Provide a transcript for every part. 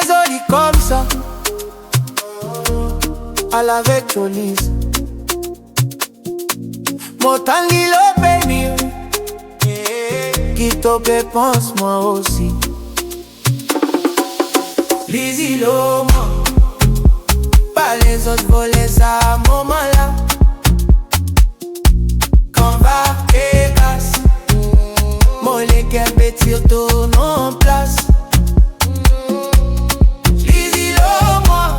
maison dit comme ça, à la avec Jolis. Mon temps le baby, qui te pense moi aussi. Les îlots, moi, pas les autres volets ça à un moment là. Quand va et casse, mon lesquels pétire tourne en place. Les îlots, moi,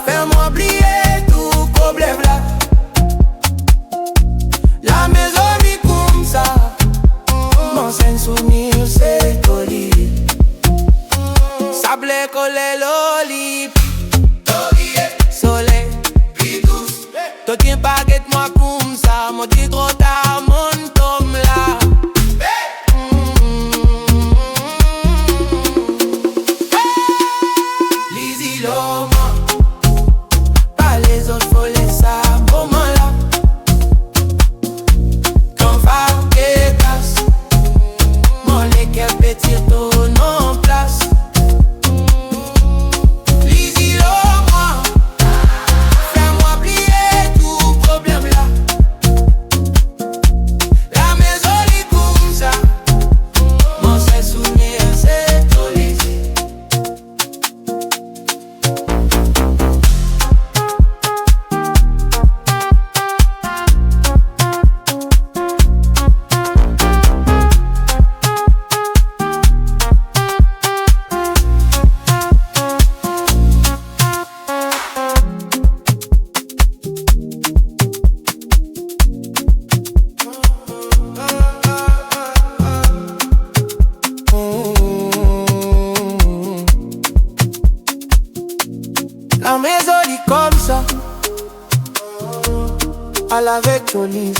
fais-moi oublier tout problème là. La maison vit comme ça, mon seul souvenir c'est Toli. Sable collé l'oli, soleil, toi qui baguette moi comme ça, mon dit trop tard, mon tombe là. Les îlots, moi, pas les autres volets ça, moment là. Quand va et casse, mon lesquels pétire tourne en place. La maison dit comme ça, à la avec Jolis.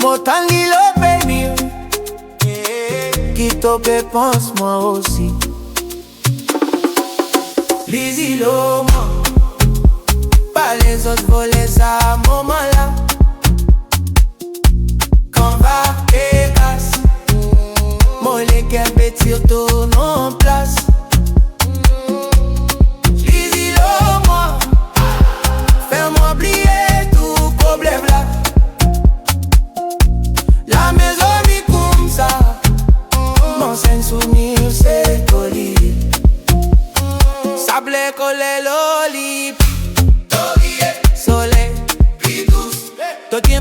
Mon temps le baby, qui te pense moi aussi. Les îlots, moi, pas les autres volets ça à un moment là. Quand va et casse, mon lesquels pétire tourne en place. Souvenir c'est Toli. Sable collé l'oli, soleil, toi qui